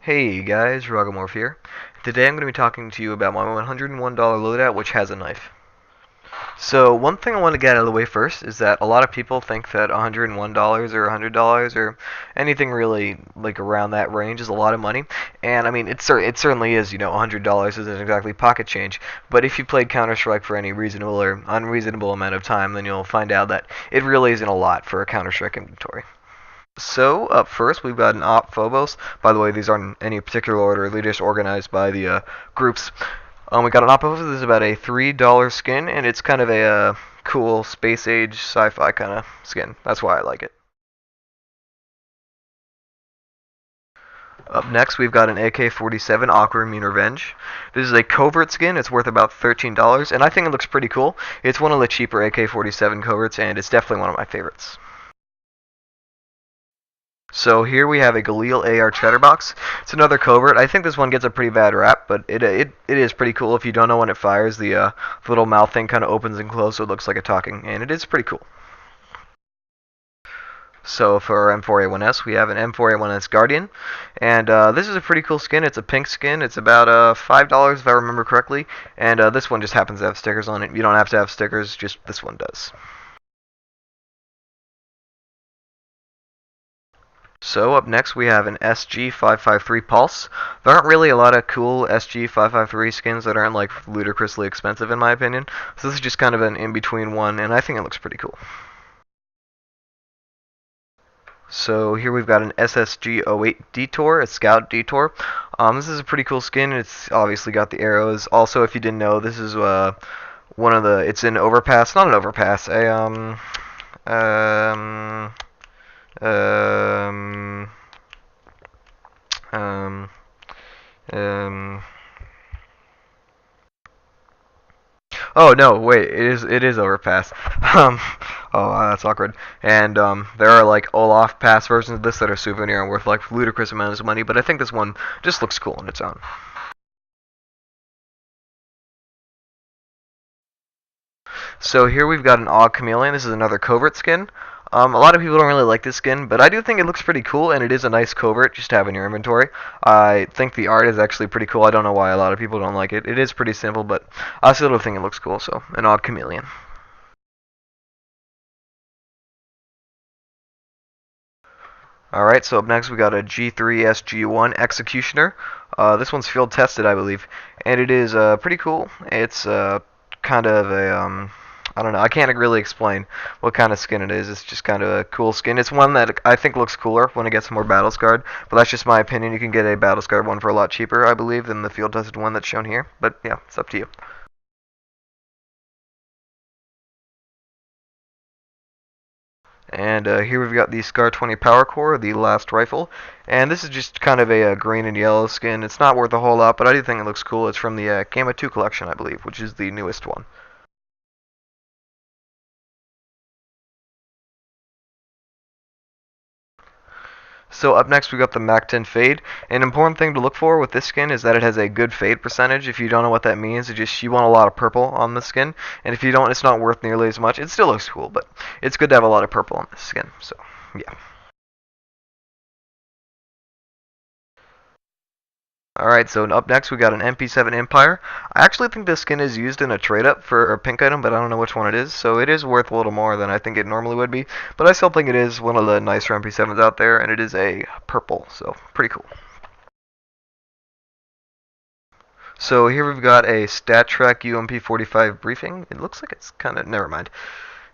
Hey guys, Rogomorph here. Today I'm going to be talking to you about my $101 loadout which has a knife. So one thing I want to get out of the way first is that a lot of people think that $101 or $100 or anything really like around that range is a lot of money. And I mean, it certainly is, $100 isn't exactly pocket change. But if you played Counter-Strike for any reasonable or unreasonable amount of time, then you'll find out that it really isn't a lot for a Counter-Strike inventory. So, up first, we've got an Op Phobos. By the way, these aren't in any particular order. They're just organized by the groups. We got an Op Phobos. This is about a $3 skin, and it's kind of a cool space age sci-fi kind of skin. That's why I like it. Up next, we've got an AK-47 Aquamarine Revenge. This is a covert skin. It's worth about $13, and I think it looks pretty cool. It's one of the cheaper AK-47 coverts, and it's definitely one of my favorites. So here we have a Galil AR Chatterbox. It's another covert. I think this one gets a pretty bad rap, but it is pretty cool. If you don't know when it fires, the little mouth thing kind of opens and closes, so it looks like a talking, and it is pretty cool. So for our M4A1S, we have an M4A1S Guardian, and this is a pretty cool skin. It's a pink skin. It's about $5 if I remember correctly, and this one just happens to have stickers on it. You don't have to have stickers, just this one does. So up next we have an SG553 Pulse. There aren't really a lot of cool SG553 skins that aren't like ludicrously expensive in my opinion. So this is just kind of an in-between one, and I think it looks pretty cool. So here we've got an SSG08 Detour, a Scout Detour. This is a pretty cool skin. It's obviously got the arrows. Also, if you didn't know, this is one of the. It's an overpass, not an overpass. Um, Um, um, um. Oh no, wait, it is overpass. Um, that's awkward. And there are like Olaf pass versions of this that are souvenir and worth like ludicrous amounts of money, but I think this one just looks cool on its own. So here we've got an Og Chameleon. This is another covert skin. A lot of people don't really like this skin, but I do think it looks pretty cool, and it is a nice covert just to have in your inventory. I think the art is actually pretty cool. I don't know why a lot of people don't like it. It is pretty simple, but I still think it looks cool, so an Og Chameleon. Alright, so up next we got a G3SG1 Executioner. This one's field tested, I believe, and it is pretty cool. It's kind of a I don't know. I can't really explain what kind of skin it is. It's just kind of a cool skin. It's one that I think looks cooler when it gets more battle scarred, but that's just my opinion. You can get a battle scarred one for a lot cheaper, I believe, than the field tested one that's shown here. But yeah, it's up to you. And here we've got the Scar 20 Power Core, the last rifle. And this is just kind of a green and yellow skin. It's not worth a whole lot, but I do think it looks cool. It's from the Gamma 2 collection, I believe, which is the newest one. So up next we got the Mac 10 Fade. An important thing to look for with this skin is that it has a good fade percentage. If you don't know what that means, you want a lot of purple on the skin, and if you don't, it's not worth nearly as much. It still looks cool, but it's good to have a lot of purple on this skin. So yeah. Alright, so up next we got an MP7 Empire. I actually think this skin is used in a trade up for a pink item, but I don't know which one it is, so it is worth a little more than I think it normally would be. But I still think it is one of the nicer MP7s out there, and it is a purple, so pretty cool. So here we've got a StatTrak UMP45 briefing. It looks like it's kind of, never mind.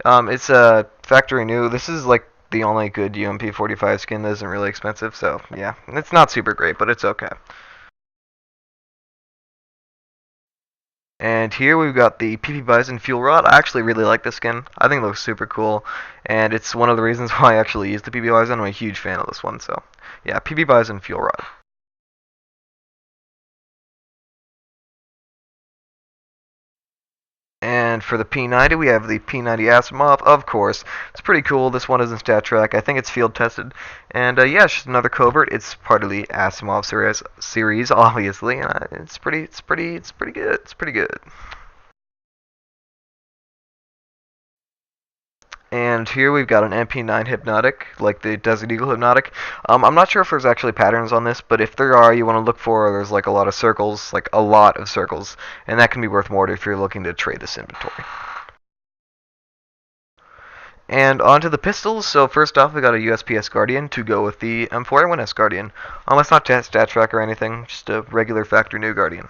It's a factory new. This is like the only good UMP45 skin that isn't really expensive, so yeah. It's not super great, but it's okay. And here we've got the PP Bison Fuel Rod. I actually really like this skin. I think it looks super cool, and it's one of the reasons why I actually use the PP Bison. I'm a huge fan of this one, so yeah, PP Bison Fuel Rod. And for the P90, we have the P90 Asimov. Of course, it's pretty cool. This one is in StatTrak. I think it's field tested. And yeah, it's just another covert. It's part of the Asimov series, obviously. And it's pretty good. It's pretty good. And here we've got an MP9 Hypnotic, like the Desert Eagle Hypnotic. I'm not sure if there's actually patterns on this, but if there are, you want to look for, there's like a lot of circles, like a lot of circles, and that can be worth more if you're looking to trade this inventory. And onto the pistols. So first off, we got a USPS Guardian to go with the M4A1S Guardian. It's not stat track or anything, just a regular factory new Guardian.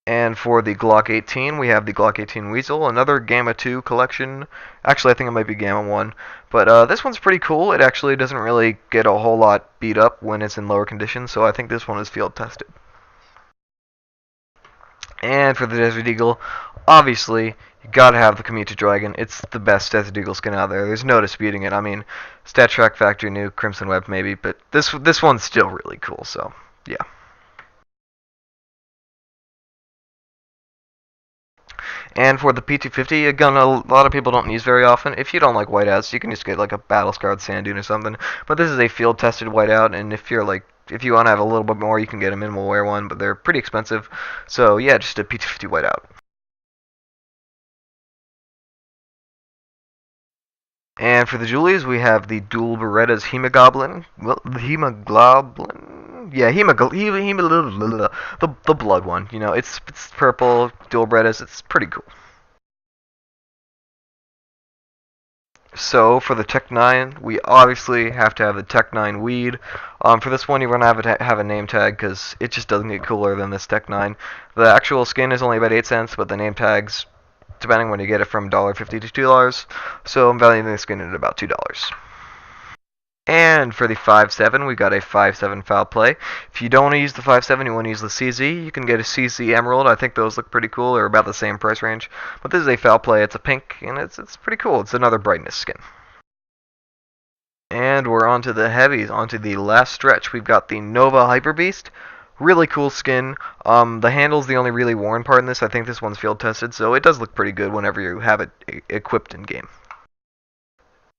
And for the Glock 18, we have the Glock 18 Weasel, another Gamma 2 collection. Actually, I think it might be Gamma 1. But this one's pretty cool. It actually doesn't really get a whole lot beat up when it's in lower conditions, so I think this one is field tested. And for the Desert Eagle, obviously, you gotta have the Kamita Dragon. It's the best Desert Eagle skin out there. There's no disputing it. I mean, Stat Track Factory New, Crimson Web maybe, but this one's still really cool, so yeah. And for the P250, a gun a lot of people don't use very often. If you don't like whiteouts, you can just get like a battle scarred sand dune or something. But this is a field tested whiteout, and if you want to have a little bit more, you can get a minimal wear one, but they're pretty expensive. So yeah, just a P250 whiteout. And for the Julies, we have the dual Berettas Hemogoblin. Well, the Hemoglobin. Yeah, the blood one. You know, it's purple, dual Berettas. It's pretty cool. So for the Tech 9, we obviously have to have the Tech 9 Weed. For this one, you're going to have a name tag because it just doesn't get cooler than this Tech 9. The actual skin is only about 8 cents, but the name tags, depending when you get it, from $1.50 to $2. So I'm valuing the skin at about $2. And for the 5.7, we got a 5.7 foul play. If you don't want to use the 5.7, you want to use the CZ, you can get a CZ Emerald. I think those look pretty cool. They're about the same price range. But this is a foul play. It's a pink, and it's pretty cool. It's another brightness skin. And we're on to the heavies, onto the last stretch. We've got the Nova Hyper Beast. Really cool skin. The handle's the only really worn part in this. I think this one's field tested, so it does look pretty good whenever you have it equipped in game.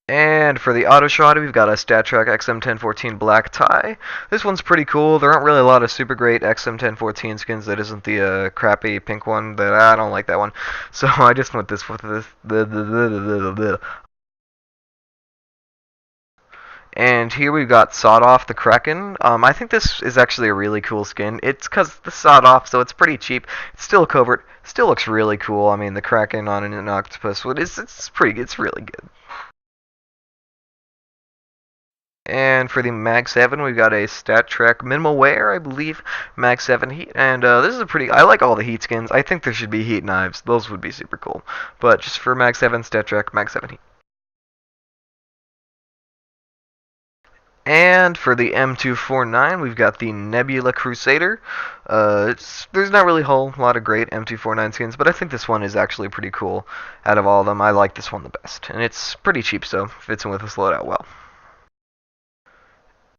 And for the auto shot, we've got a StatTrak XM1014 black tie. This one's pretty cool. There aren't really a lot of super great XM1014 skins that isn't the crappy pink one. That I don't like that one. So I just went this with this. And here we've got Sawed Off the Kraken. I think this is actually a really cool skin. It's because the sawed off, so it's pretty cheap. It's still covert. Still looks really cool. I mean, the Kraken on an octopus. It's really good. And for the Mag 7, we've got a StatTrak Minimal Wear, I believe, Mag 7 Heat. And this is I like all the Heat skins. I think there should be Heat knives. Those would be super cool. But just for Mag 7, StatTrak Mag 7 Heat. And for the M249, we've got the Nebula Crusader. There's not really a whole lot of great M249 skins, but I think this one is actually pretty cool. Out of all of them, I like this one the best. And it's pretty cheap, so fits in with this loadout well.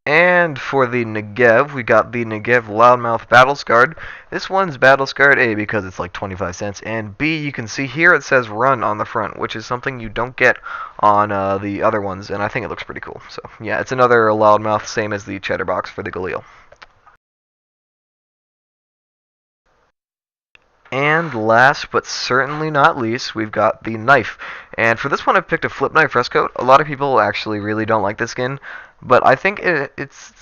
And for the Negev, we got the Negev Loudmouth Battle Scarred. This one's Battle Scarred A because it's like 25 cents, and B, you can see here it says Run on the front, which is something you don't get on the other ones, and I think it looks pretty cool. So yeah, it's another Loudmouth, same as the Cheddar Box for the Galil. And last but certainly not least, we've got the knife. And for this one, I've picked a Flip Knife Rust Coat. A lot of people actually really don't like this skin, but I think it's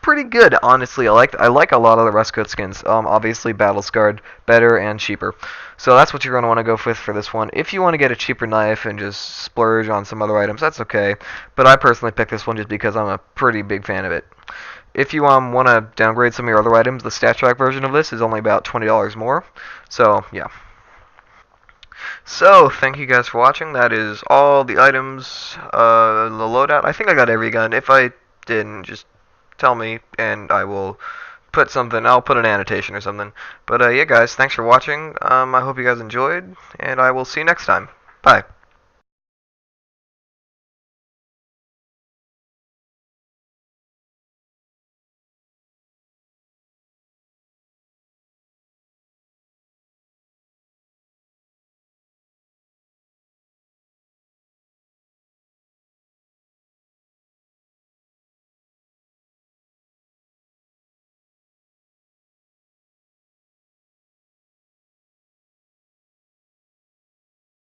pretty good, honestly. I like a lot of the Rust Coat skins. Obviously, Battle Scarred, better and cheaper. So that's what you're going to want to go with for this one. If you want to get a cheaper knife and just splurge on some other items, that's okay. But I personally picked this one just because I'm a pretty big fan of it. If you want to downgrade some of your other items, the StatTrak version of this is only about $20 more. So, yeah. So, thank you guys for watching. That is all the items, the loadout. I think I got every gun. If I didn't, just tell me, and I will put something. I'll put an annotation or something. But, yeah, guys, thanks for watching. I hope you guys enjoyed, and I will see you next time. Bye.